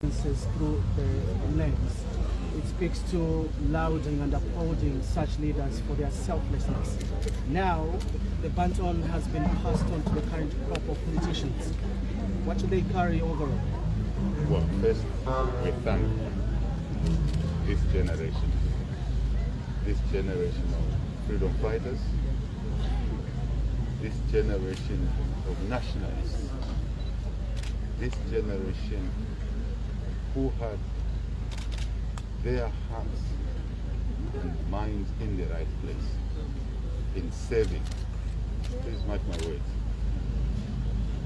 through the lens. It speaks to lauding and upholding such leaders for their selflessness. Now, the baton has been passed on to the current crop of politicians. What should they carry over? Well, first, we thank this generation of freedom fighters, this generation of nationalists, this generation who had their hearts and minds in the right place, in saving, please mark my words,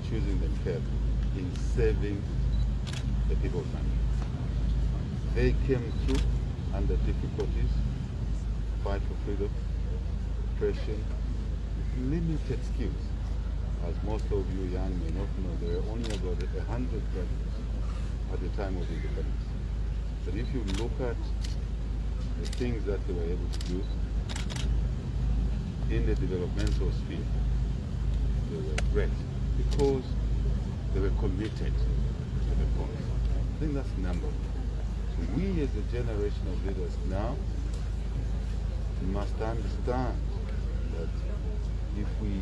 choosing them carefully, in saving the people's money. They came through under difficulties, fight for freedom, oppression, limited skills. As most of you young may not know, there were only about 100 graduates at the time of independence. But if you look at the things that they were able to do in the developmental sphere, they were great because they were committed to the cause. I think that's number one. So we as a generation of leaders now must understand that if we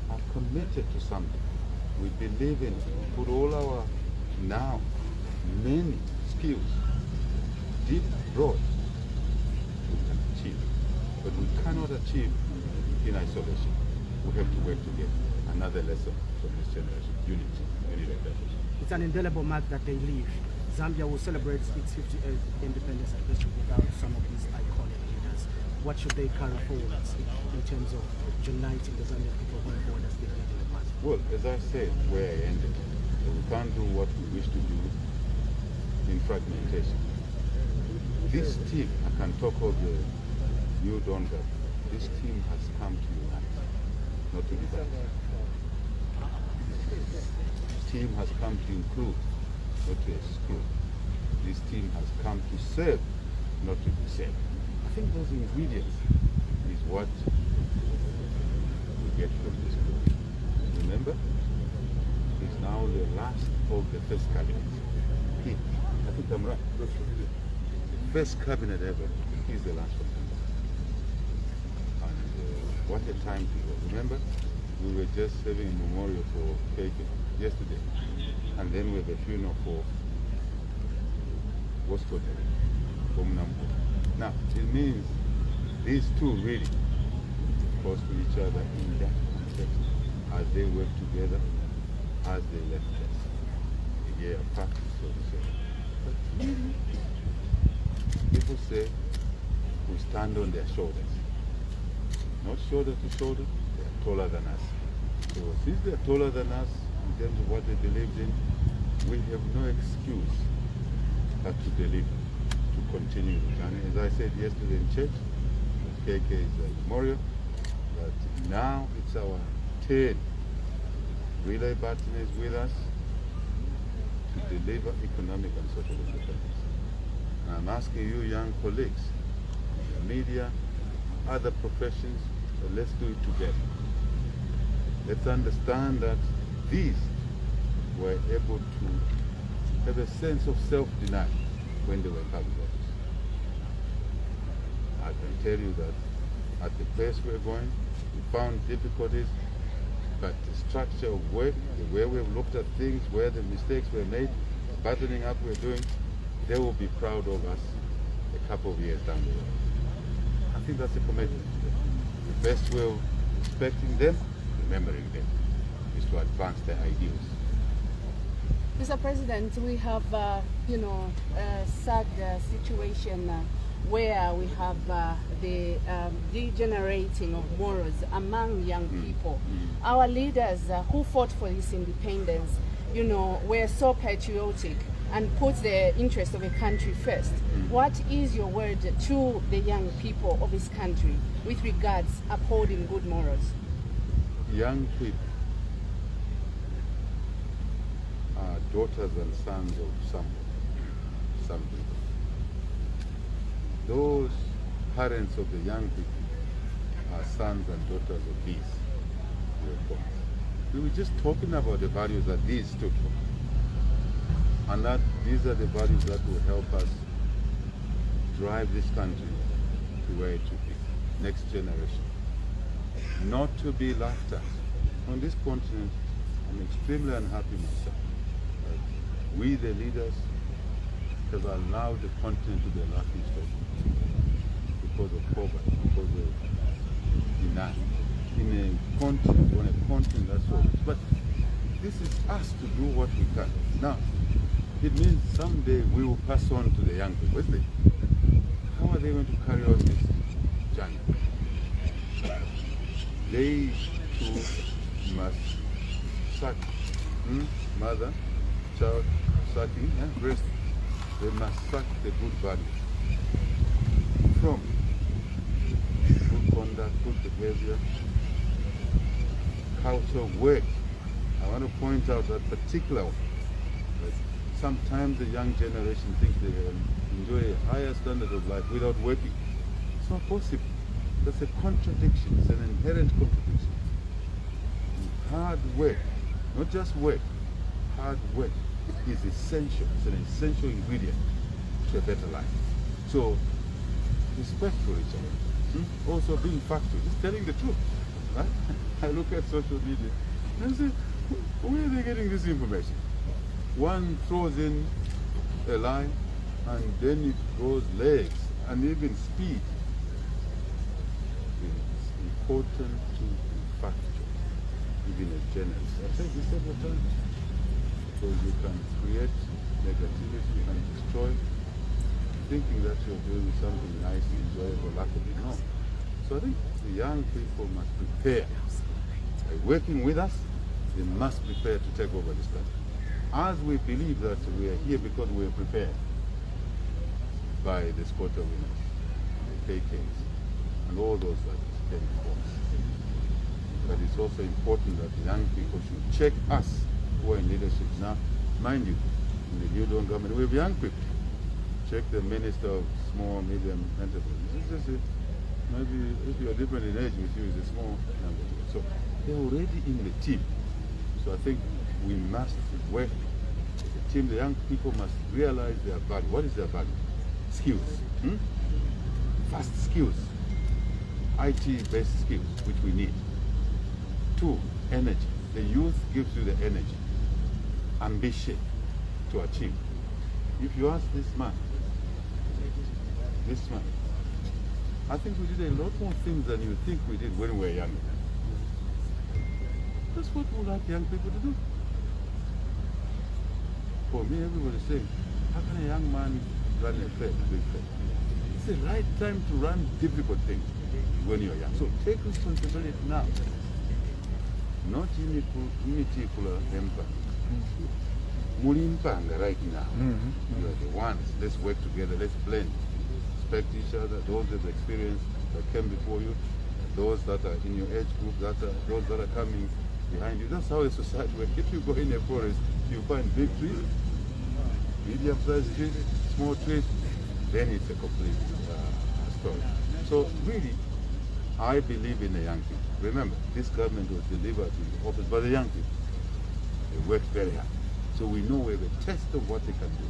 are committed to something, we believe in it, we put all our now many skills deep, broad, we can achieve. But we cannot achieve in isolation. We have to work together. Another lesson from this generation, unity of purpose. It's an indelible mark that they leave. Zambia will celebrate its 58th independence anniversary without some of these iconic leaders. What should they carry forward in terms of uniting the Zambian people going forward as they did in the past? Well, as I said, where I ended, we can't do what we wish to do in fragmentation. This team, I can talk of the new Dawn government, this team has come to unite, not to divide. This team has come to include, not to exclude. This team has come to serve, not to be served. I think those ingredients is what we get from this group. Remember, he's now the last of the first cabinet. I think I'm right. First cabinet ever, he's the last one. And what a time to go. Remember, we were just having a memorial for KK yesterday. And then we have a funeral for Wasco from Nampo. Now, it means these two really close to each other in that context as they work together, as they left us. A year apart, so to say. But really, people say we stand on their shoulders. Not shoulder to shoulder, they are taller than us. So since they are taller than us in terms of what they believed in, we have no excuse but to deliver, to continue the journey. As I said yesterday in church, KK is a memorial, that now it's our turn. Relay button is with us to deliver economic and social independence. And I'm asking you young colleagues, the media, other professions, so let's do it together. Let's understand that these were able to have a sense of self-denial when they were in public office. I can tell you that at the place we're going, we found difficulties, but the structure of work, the way we've looked at things, where the mistakes were made, the buttoning up we're doing, they will be proud of us a couple of years down the road. I think that's a commitment. The best way of respecting them, remembering them, is to advance their ideals. Mr. President, we have, a sad situation where we have the degenerating of morals among young people. Our leaders who fought for this independence, were so patriotic and put the interest of a country first. What is your word to the young people of this country with regards upholding good morals? Young people are daughters and sons of some people. Those parents of the young people are sons and daughters of these. We were just talking about the values that these stood for. And that these are the values that will help us drive this country to where it should be. Next generation. Not to be laughed at. On this continent, I'm extremely unhappy myself. We, the leaders, have allowed the continent to be a laughing stock because of poverty, because of denial. In a continent, on a continent that's so rich. But this is us to do what we can. Now, it means someday we will pass on to the young people, isn't it? How are they going to carry on this journey? They too must suck, mother, child, sucking, breast. They must suck the good values from good conduct, good behavior, culture, work. I want to point out that particular one. That sometimes the young generation thinks they can enjoy a higher standard of life without working. It's not possible. That's a contradiction. It's an inherent contradiction. Hard work, not just work, hard work is essential. It's an essential ingredient to a better life. So, respect for each other. Also being factual, just telling the truth. Right? I look at social media and say, where are they getting this information? One throws in a lie and then it goes legs and even speed. It's important to be factual, even a journalist. I've said this several times. Because you can create negativity, you can destroy, thinking that you're doing something nice, enjoyable, luckily. No. So I think the young people must prepare. By working with us, they must prepare to take over this country. As we believe that we are here because we are prepared by the quota winners, the KKs, and all those that came before us. But it's also important that the young people should check us who are in leadership now. Mind you, in the New Dawn government, we have young people. Check the Minister of Small, Medium Enterprises. Maybe if you are different in age with you, it's a small number. So they're already in the team. So I think we must work as a team. The young people must realize their value. What is their value? Skills. Fast skills. IT-based skills, which we need. 2, energy. The youth gives you the energy, ambition to achieve. If you ask this man, I think we did a lot more things than you think we did when we were young. That's what we like young people to do. For me, everybody's saying, how can a young man run a big fair? It's the right time to run difficult things when you're young. So take responsibility now. Not unicular empire. Mulimpanga right now. You are the ones. Let's work together. Let's blend. Respect each other. Those with experience that came before you, those that are in your age group, those that are coming behind you. That's how a society works. If you go in a forest, you find big trees, medium-sized trees, small trees, then it's a complete story. So really, I believe in the young people. Remember, this government was delivered to office by the young people. They worked very hard. So we know we have a test of what they can do.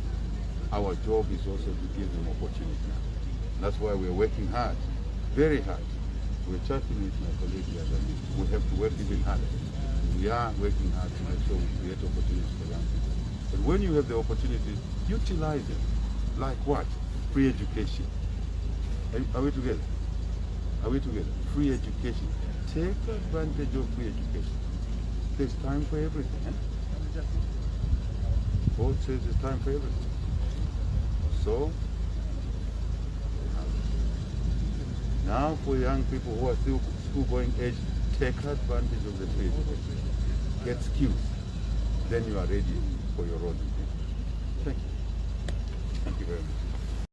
Our job is also to give them opportunity now. That's why we're working hard, very hard. We're chatting with my colleague here that we have to work even harder. We are working hard to make sure we create opportunities for young people. But when you have the opportunities, utilize them. Like what? Free education. Are we together? Are we together? Free education. Take advantage of free education. There's time for everything. God says there's time for everything. So, now for young people who are still school-going age, take advantage of the free education. Get skills. Then you are ready for your role. Thank you. Thank you very much.